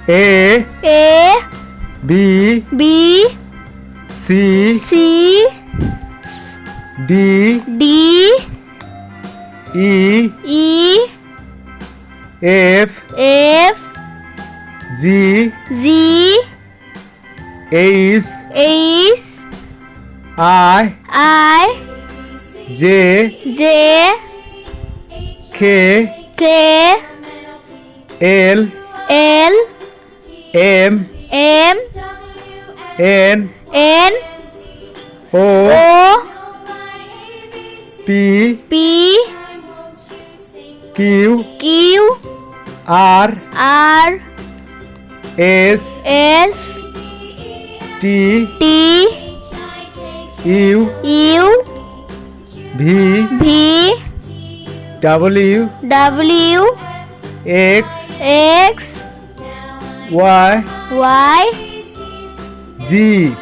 A B C D E F G H I J K L M N O P Q R S T U V W X Y Z